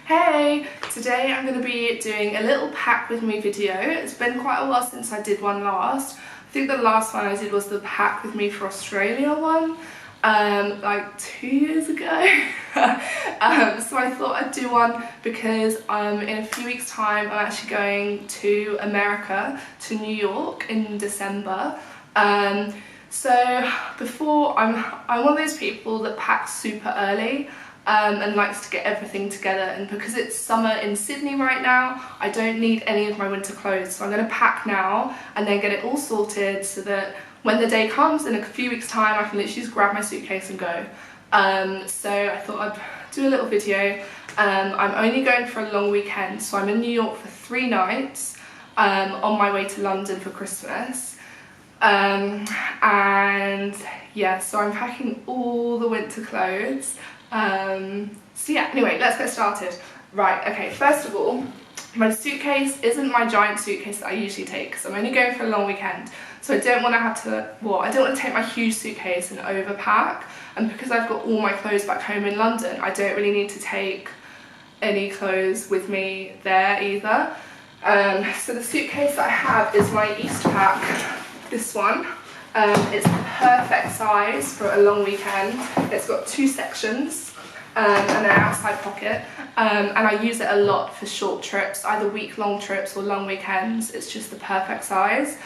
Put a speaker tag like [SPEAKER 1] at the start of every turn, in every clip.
[SPEAKER 1] Hey! Today I'm going to be doing a little pack with me video. It's been quite a while since I did one last. I think the last one I did was the pack with me for Australia one, like 2 years ago. So I thought I'd do one because in a few weeks time I'm actually going to America, to New York in December. So before, I'm one of those people that packs super early and likes to get everything together, and because it's summer in Sydney right now, I don't need any of my winter clothes, so I'm going to pack now and then get it all sorted so that when the day comes in a few weeks time I can literally just grab my suitcase and go. So I thought I'd do a little video. I'm only going for a long weekend, so I'm in New York for 3 nights on my way to London for Christmas. And yeah, so I'm packing all the winter clothes. So yeah, anyway, let's get started. Right, okay, first of all, my suitcase isn't my giant suitcase that I usually take because I'm only going for a long weekend, so I don't want to have to, I don't want to take my huge suitcase and overpack, and because I've got all my clothes back home in London, I don't really need to take any clothes with me there either. So the suitcase that I have is my Eastpak. This one, it's the perfect size for a long weekend. It's got 2 sections and an outside pocket, and I use it a lot for short trips, either week-long trips or long weekends. It's just the perfect size.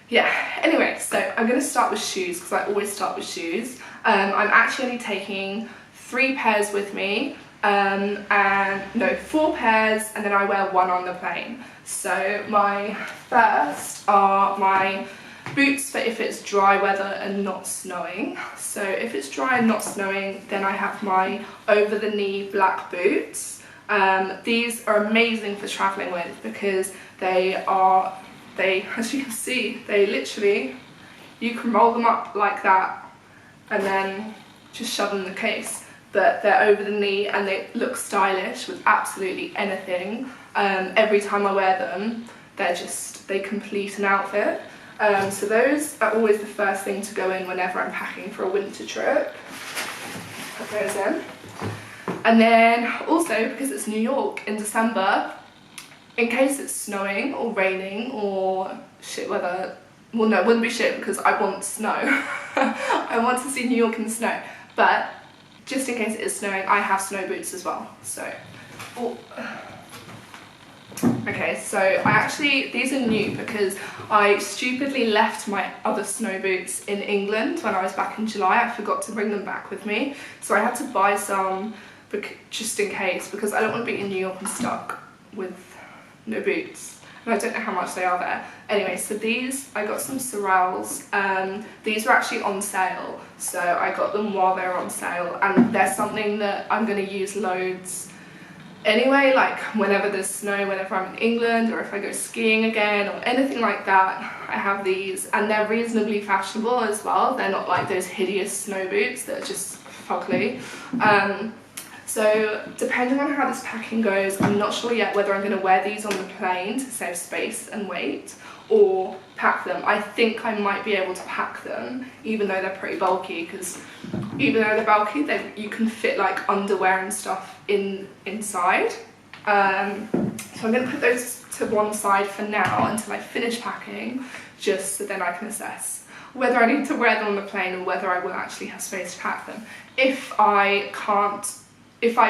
[SPEAKER 1] Yeah, anyway, so I'm going to start with shoes because I always start with shoes. I'm actually only taking 3 pairs with me, and no, 4 pairs, and then I wear 1 on the plane. So my first are my boots for if it's dry weather and not snowing. So if it's dry and not snowing, then I have my over-the-knee black boots. These are amazing for traveling with because they, as you can see, they literally, you can roll them up like that and then just shove them in the case. But they're over the knee and they look stylish with absolutely anything. Every time I wear them, they complete an outfit. So those are always the first thing to go in whenever I'm packing for a winter trip. Put those in. And then also, because it's New York in December, in case it's snowing or raining or shit weather, well no, it wouldn't be shit because I want snow. I want to see New York in the snow. But just in case it is snowing, I have snow boots as well. So, okay, so these are new because I stupidly left my other snow boots in England when I was back in July. I forgot to bring them back with me, so I had to buy some just in case, because I don't want to be in New York and stuck with no boots. And I don't know how much they are there. Anyway, so these, I got some Sorels. These were actually on sale, so I got them while they were on sale, and they're something that I'm going to use loads anyway, like whenever there's snow, whenever I'm in England, or if I go skiing again, or anything like that, I have these, and they're reasonably fashionable as well. They're not like those hideous snow boots that are just fugly. So depending on how this packing goes, I'm not sure yet whether I'm going to wear these on the plane to save space and weight, or pack them. I think I might be able to pack them, even though they're pretty bulky, because even though they're bulky, you can fit like underwear and stuff inside. So I'm going to put those to one side for now until I finish packing, just so then I can assess whether I need to wear them on the plane or whether I will actually have space to pack them. If I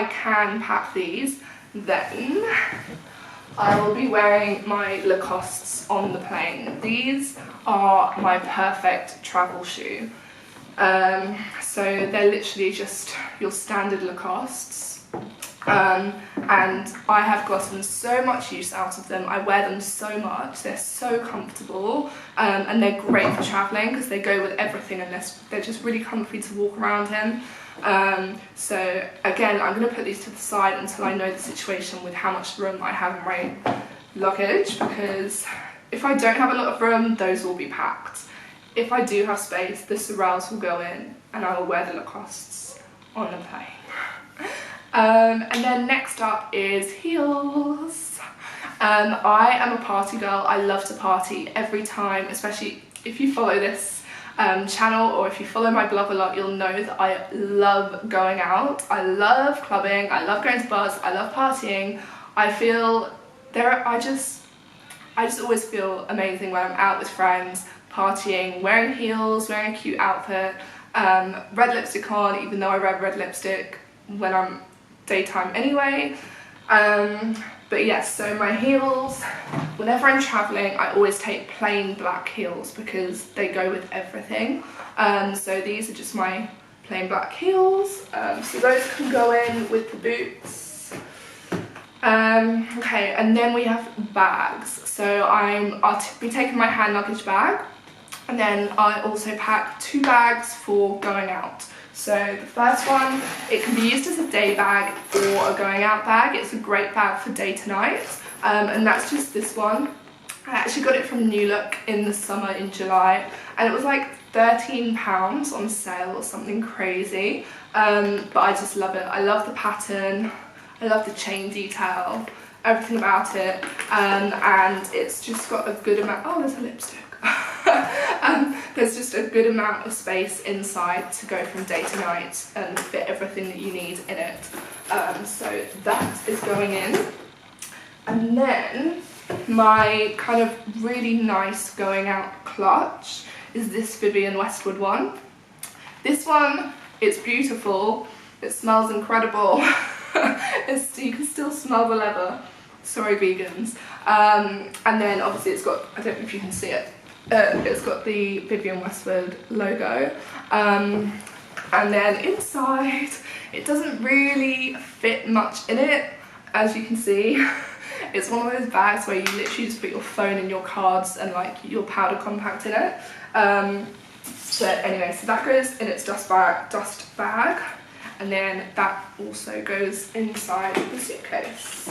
[SPEAKER 1] can pack these, then I will be wearing my Lacoste's on the plane. These are my perfect travel shoe. So they're literally just your standard Lacoste's. And I have gotten so much use out of them. I wear them so much. They're so comfortable, and they're great for traveling because they go with everything, and they're just really comfy to walk around in. So again, I'm going to put these to the side until I know the situation with how much room I have in my luggage, because if I don't have a lot of room, those will be packed. If I do have space, the Sorels will go in and I will wear the Lacoste's on the plane. And then next up is heels. I am a party girl. I love to party every time, especially if you follow this channel, or if you follow my blog a lot, you'll know that I love going out. I love clubbing, I love going to bars, I love partying. I just always feel amazing when I'm out with friends, partying, wearing heels, wearing a cute outfit, red lipstick on, even though I wear red lipstick when I'm daytime anyway. But yes, so my heels, whenever I'm traveling, I always take plain black heels because they go with everything. So these are just my plain black heels. So those can go in with the boots. Okay, and then we have bags. So I'll be taking my hand luggage bag, and then I also pack 2 bags for going out. So the first one, it can be used as a day bag or a going out bag. It's a great bag for day to night, and that's just this one. I actually got it from New Look in the summer in July, and it was like £13 on sale or something crazy, but I just love it. I love the pattern, I love the chain detail, everything about it, and it's just got a good amount, oh there's a lipstick. There's just a good amount of space inside to go from day to night and fit everything that you need in it. So that is going in. And then my kind of really nice going out clutch is this Vivienne Westwood one. This one, it's beautiful, it smells incredible. You can still smell the leather. Sorry vegans. And then obviously it's got, I don't know if you can see it, it's got the Vivienne Westwood logo, and then inside it doesn't really fit much in it, as you can see. It's one of those bags where you literally just put your phone and your cards and like your powder compact in it. But anyway, so that goes in its dust bag, and then that also goes inside the suitcase.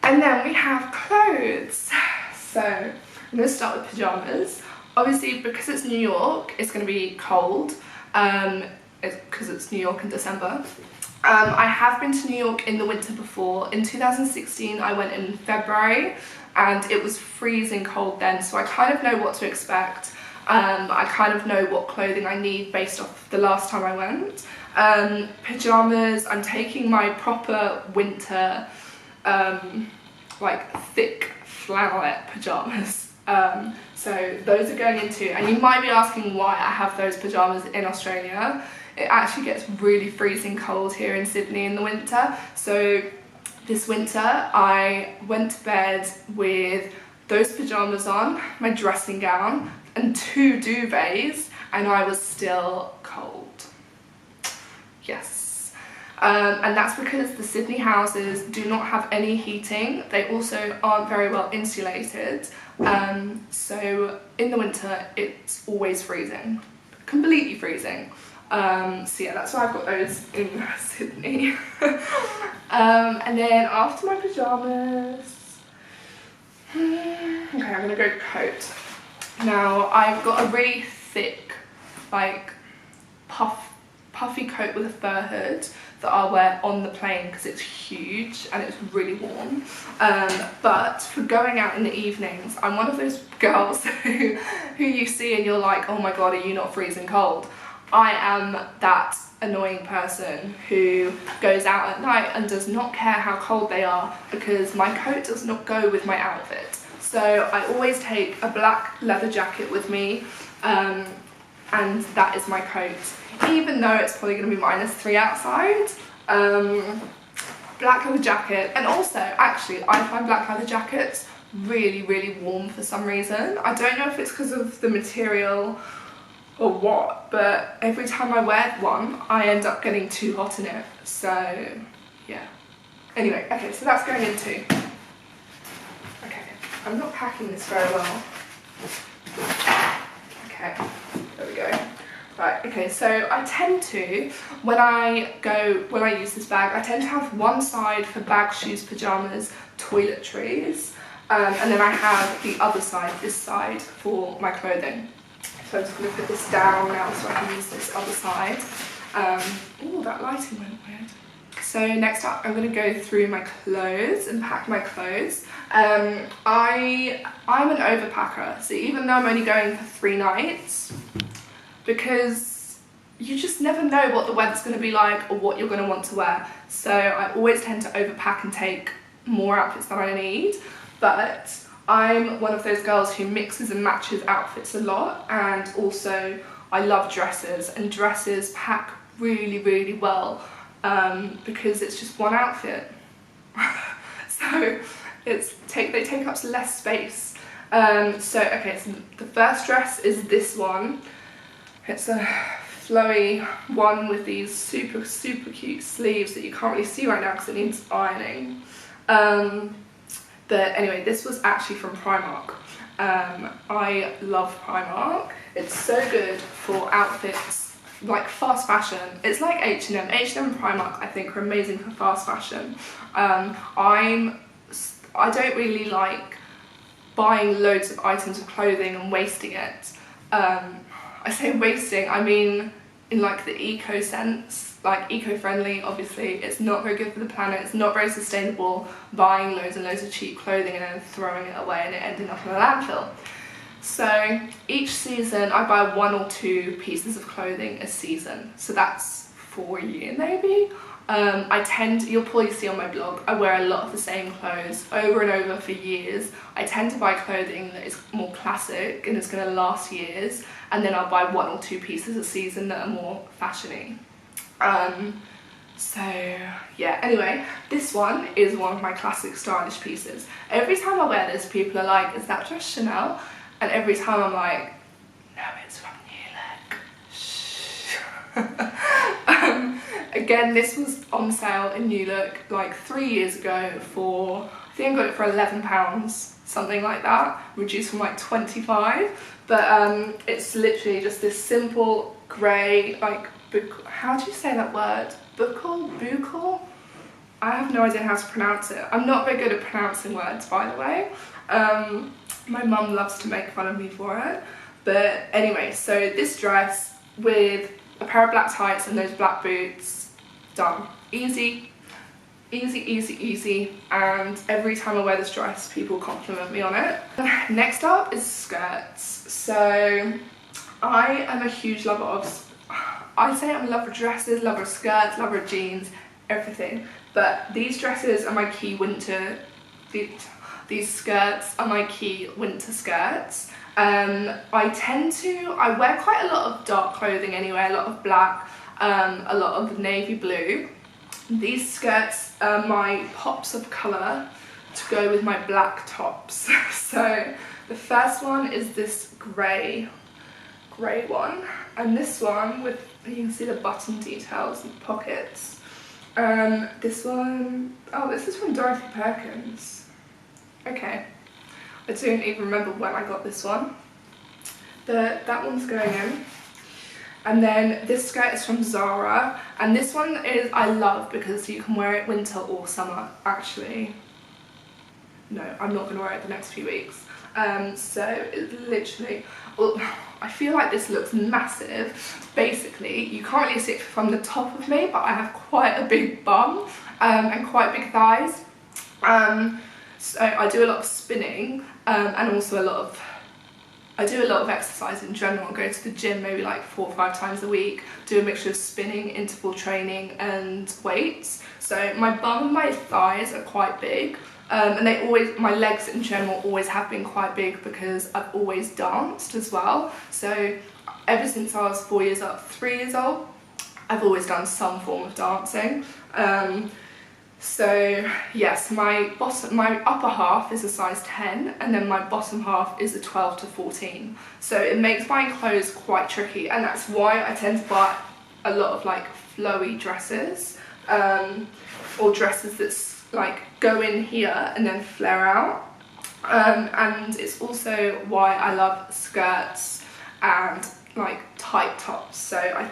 [SPEAKER 1] And then we have clothes. So I'm going to start with pyjamas. Obviously, because it's New York, it's going to be cold, because it's New York in December. I have been to New York in the winter before. In 2016, I went in February, and it was freezing cold then, so I kind of know what to expect. I kind of know what clothing I need based off the last time I went. Pyjamas, I'm taking my proper winter, like thick flannelette pyjamas. So those are going into, and you might be asking why I have those pyjamas in Australia. It actually gets really freezing cold here in Sydney in the winter. So this winter I went to bed with those pyjamas on, my dressing gown, and 2 duvets, and I was still cold. Yes. And that's because the Sydney houses do not have any heating. They also aren't very well insulated. So in the winter it's always freezing, completely freezing. So yeah, that's why I've got those in Sydney. And then after my pyjamas, okay, I'm gonna go coat. Now I've got a really thick, like puffy coat with a fur hood that I'll wear on the plane because it's huge and it's really warm. But for going out in the evenings, I'm one of those girls who you see and you're like, oh my god, are you not freezing cold? I am that annoying person who goes out at night and does not care how cold they are because my coat does not go with my outfit. So I always take a black leather jacket with me, and that is my coat. Even though it's probably going to be -3 outside, black leather jacket. And also, actually, I find black leather jackets really, really warm for some reason. I don't know if it's because of the material or what, but every time I wear one, I end up getting too hot in it. So, yeah. Anyway, okay, so that's going into. Okay, I'm not packing this very well. Okay, there we go. Right, okay, so I tend to, when I use this bag, I tend to have one side for bag, shoes, pyjamas, toiletries, and then I have the other side, this side, for my clothing. So I'm just going to put this down now so I can use this other side. Oh, that lighting went weird. So next up, I'm going to go through my clothes and pack my clothes. I'm an overpacker, so even though I'm only going for 3 nights, because you just never know what the weather's going to be like or what you're going to want to wear. So I always tend to overpack and take more outfits than I need, but I'm one of those girls who mixes and matches outfits a lot, and also I love dresses, and dresses pack really, really well because it's just one outfit. So they take up less space. So the first dress is this one. It's a flowy one with these super, super cute sleeves that you can't really see right now because it needs ironing. But anyway, this was actually from Primark. I love Primark. It's so good for outfits, like fast fashion. It's like H&M. H&M and Primark, I think, are amazing for fast fashion. I don't really like buying loads of items of clothing and wasting it. I say wasting, I mean in like the eco sense, like eco-friendly. Obviously it's not very good for the planet, it's not very sustainable buying loads and loads of cheap clothing and then throwing it away and it ending up in a landfill. So each season I buy 1 or 2 pieces of clothing a season, so that's for a year maybe. You'll probably see on my blog, I wear a lot of the same clothes over and over for years. I tend to buy clothing that is more classic and is going to last years, and then I'll buy 1 or 2 pieces a season that are more fashiony. So yeah, anyway, this one is one of my classic stylish pieces. Every time I wear this, people are like, is that just Chanel? And every time I'm like, no, it's from New Look. Shh. Again, this was on sale in New Look like 3 years ago for, I think I got it for £11, something like that, reduced from like 25. But it's literally just this simple grey, like, how do you say that word? Buckle? I have no idea how to pronounce it. I'm not very good at pronouncing words, by the way. My mum loves to make fun of me for it. But anyway, so this dress with a pair of black tights and those black boots, done. Easy, easy, easy, easy. And every time I wear this dress, people compliment me on it. Next up is skirts. So I am a huge lover of, I'd say I'm a lover of dresses, lover of skirts, lover of jeans, everything. But these dresses are my key winter, these skirts are my key winter skirts. I wear quite a lot of dark clothing anyway, a lot of black, a lot of navy blue. These skirts are my pops of colour to go with my black tops. So the first one is this grey one, and this one with, you can see the button details and pockets. This one, oh, this is from Dorothy Perkins. Okay, I don't even remember when I got this one, but that one's going in. And then this skirt is from Zara, and this one is, I love because you can wear it winter or summer. Actually, no, I'm not going to wear it the next few weeks. So it's literally, well, I feel like this looks massive. Basically, you can't really see it from the top of me, but I have quite a big bum and quite big thighs. So I do a lot of spinning and also I do a lot of exercise in general. I go to the gym maybe like 4 or 5 times a week, do a mixture of spinning, interval training and weights. So my bum and my thighs are quite big, and my legs in general always have been quite big because I've always danced as well. So ever since I was 3 years old, I've always done some form of dancing. So yes, my upper half is a size 10 and then my bottom half is a 12 to 14. So it makes buying clothes quite tricky, and that's why I tend to buy a lot of like flowy dresses, or dresses that's like go in here and then flare out. And it's also why I love skirts and like tight tops. So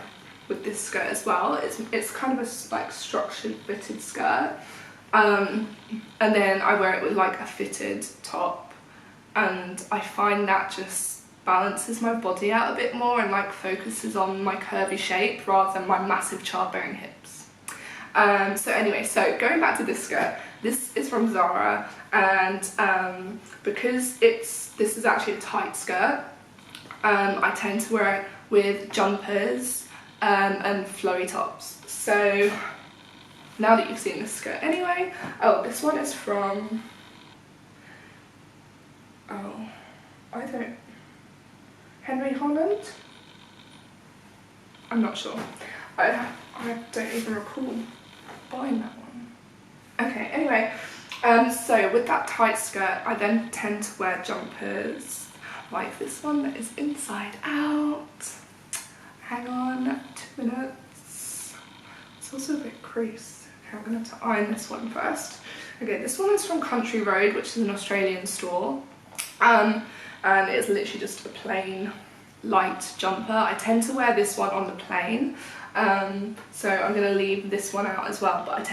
[SPEAKER 1] with this skirt as well, it's kind of a like structured fitted skirt, and then I wear it with like a fitted top, and I find that just balances my body out a bit more and like focuses on my curvy shape rather than my massive childbearing hips. So anyway, so going back to this skirt, this is from Zara, because this is actually a tight skirt, I tend to wear it with jumpers and flowy tops. So now that you've seen this skirt anyway, oh, this one is from, oh, Henry Holland? I'm not sure. I don't even recall buying that one. Okay, anyway, so with that tight skirt, I then tend to wear jumpers like this one that is inside out. Hang on, 2 minutes. It's also a bit creased. Okay, I'm gonna have to iron this one first. Okay, this one is from Country Road, which is an Australian store. And it's literally just a plain light jumper. I tend to wear this one on the plane. So I'm going to leave this one out as well, but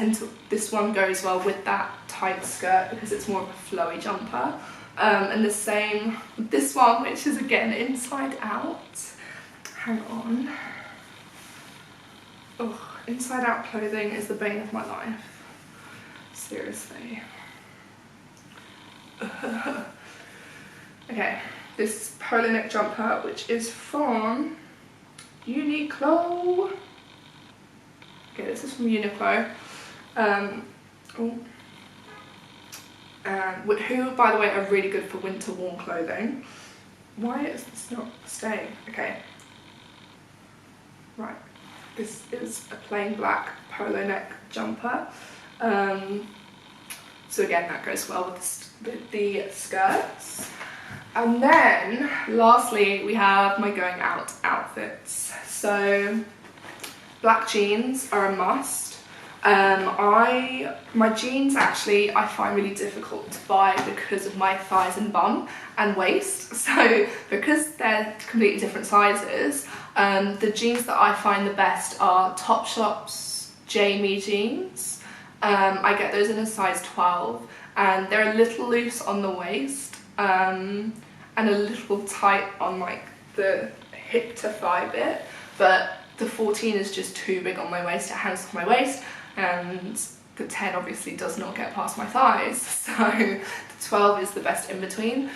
[SPEAKER 1] this one goes well with that tight skirt because it's more of a flowy jumper. And the same with this one, which is again inside out. Hang on. Oh, inside out clothing is the bane of my life. Seriously. Okay, this polo neck jumper, which is from Uniqlo. Okay, this is from Uniqlo. Who, by the way, are really good for winter warm clothing. Why is this not staying? Okay. Right. This is a plain black polo neck jumper. So again, that goes well with the skirts. And then, lastly, we have my going out outfits. So, black jeans are a must. My jeans actually I find really difficult to buy because of my thighs and bum and waist. So, because they're completely different sizes, the jeans that I find the best are Topshop's Jamie jeans. I get those in a size 12, and they're a little loose on the waist. And a little tight on like the hip to thigh bit, but the 14 is just too big on my waist. It hangs off my waist, and the 10 obviously does not get past my thighs, so the 12 is the best in between.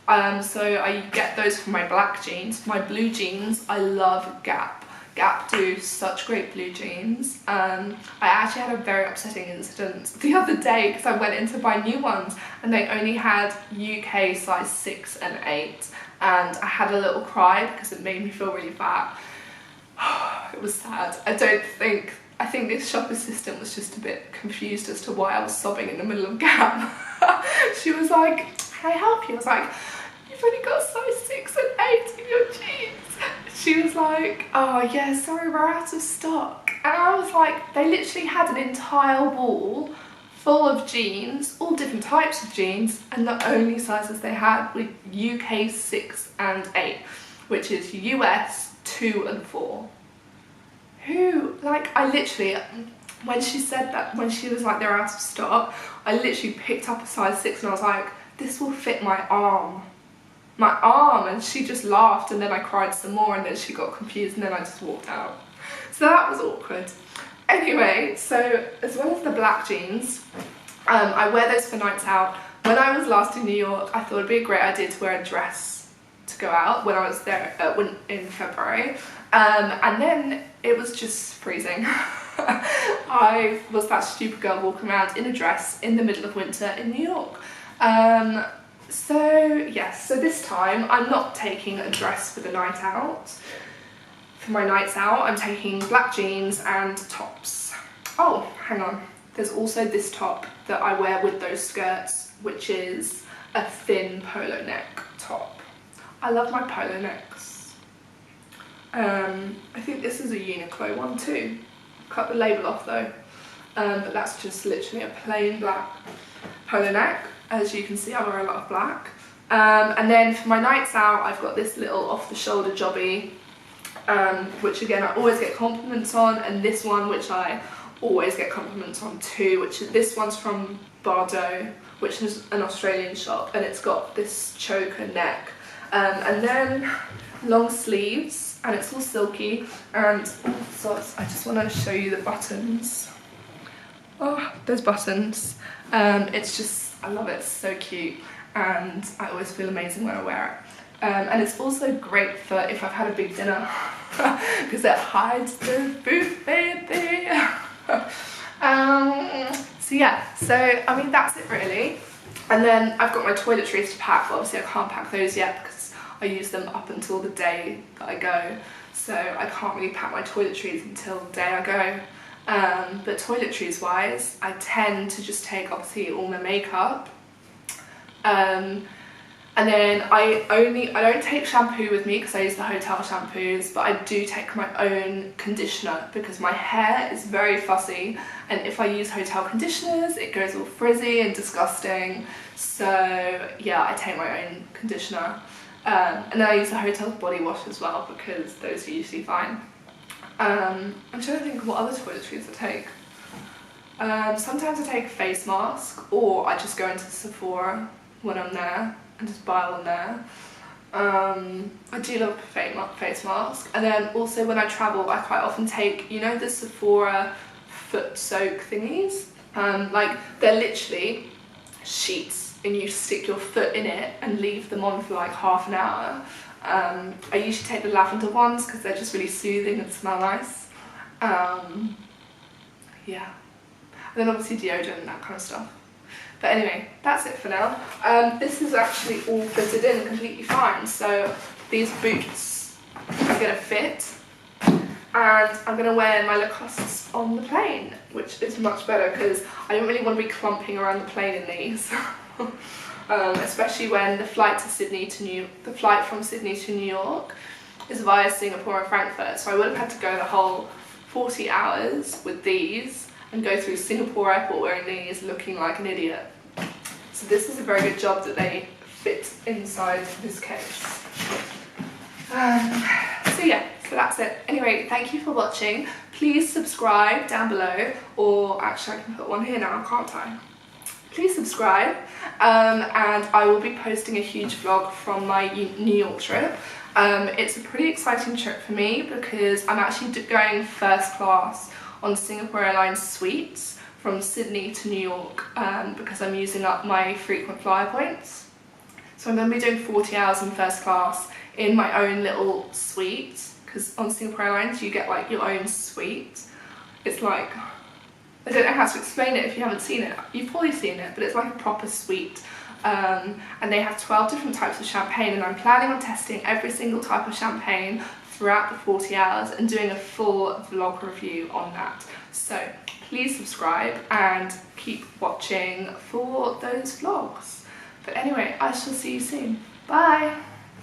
[SPEAKER 1] So I get those for my black jeans. My blue jeans, I love Gap. Gap do such great blue jeans. I actually had a very upsetting incident the other day because I went in to buy new ones and they only had UK size 6 and 8, and I had a little cry because it made me feel really fat. It was sad. I think this shop assistant was just a bit confused as to why I was sobbing in the middle of Gap. She was like, "Can I help you?" I was like, "You've only got size 6 and 8 in your jeans." She was like, "Oh yeah, sorry, we're out of stock." And I was like, they literally had an entire wall full of jeans, all different types of jeans, and the only sizes they had were UK 6 and 8, which is US 2 and 4. Who, like, I literally, when she said that, when she was like, they're out of stock, I literally picked up a size 6 and I was like, this will fit my arm. And she just laughed, and then I cried some more, and then she got confused, and then I just walked out. So that was awkward. Anyway, so as well as the black jeans, I wear those for nights out. When I was last in New York, I thought it'd be a great idea to wear a dress to go out when I was there in February. And then it was just freezing. I was that stupid girl walking around in a dress in the middle of winter in New York. So yes, so this time I'm not taking a dress for the night out. For my nights out, I'm taking black jeans and tops. Oh, hang on. There's also this top that I wear with those skirts, which is a thin polo neck top. I love my polo necks. I think this is a Uniqlo one too. Cut the label off though. But that's just literally a plain black polo neck. As you can see, I wear a lot of black. And then for my nights out, I've got this little off-the-shoulder jobby, which again, I always get compliments on, and this one, which I always get compliments on too, which is, this one's from Bardo, which is an Australian shop, and it's got this choker neck. And then long sleeves, and it's all silky, and so I just want to show you the buttons. Oh, those buttons. It's just, I love it, it's so cute, and I always feel amazing when I wear And it's also great for if I've had a big dinner because it hides the buffet there. So yeah, so I mean that's it really. And then I've got my toiletries to pack, but obviously I can't pack those yet because I use them up until the day that I go. So I can't really pack my toiletries until the day I go. But toiletries wise, I tend to just take obviously all my makeup. And then I don't take shampoo with me because I use the hotel shampoos, but I do take my own conditioner because my hair is very fussy, and if I use hotel conditioners it goes all frizzy and disgusting. So yeah, I take my own conditioner. And then I use the hotel's body wash as well because those are usually fine. I'm trying to think of what other toiletries I take. Sometimes I take a face mask, or I just go into Sephora when I'm there and just buy one there. I do love a face mask. And then also when I travel, I quite often take, you know, the Sephora foot soak thingies? Like they're literally sheets and you stick your foot in it and leave them on for like half an hour. I usually take the lavender ones because they're just really soothing and smell nice. Yeah. And then obviously deodorant and that kind of stuff. But anyway, that's it for now. This is actually all fitted in completely fine. So these boots are going to fit. And I'm going to wear my Lacoste's on the plane, which is much better because I don't really want to be clumping around the plane in these. Especially when the flight from Sydney to New York is via Singapore and Frankfurt. So I would have had to go the whole 40 hours with these and go through Singapore airport wearing these looking like an idiot. So this is a very good job that they fit inside this case. So yeah, so that's it. Anyway, thank you for watching. Please subscribe down below, or actually I can put one here now, can't I? Please subscribe, and I will be posting a huge vlog from my New York trip. It's a pretty exciting trip for me because I'm actually going first class on Singapore Airlines suites from Sydney to New York because I'm using up my frequent flyer points. So I'm going to be doing 40 hours in first class in my own little suite, because on Singapore Airlines you get like your own suite. It's like, I don't know how to explain it if you haven't seen it. You've probably seen it, but it's like a proper suite. And they have 12 different types of champagne, and I'm planning on testing every single type of champagne throughout the 40 hours and doing a full vlog review on that. So please subscribe and keep watching for those vlogs. But anyway, I shall see you soon. Bye!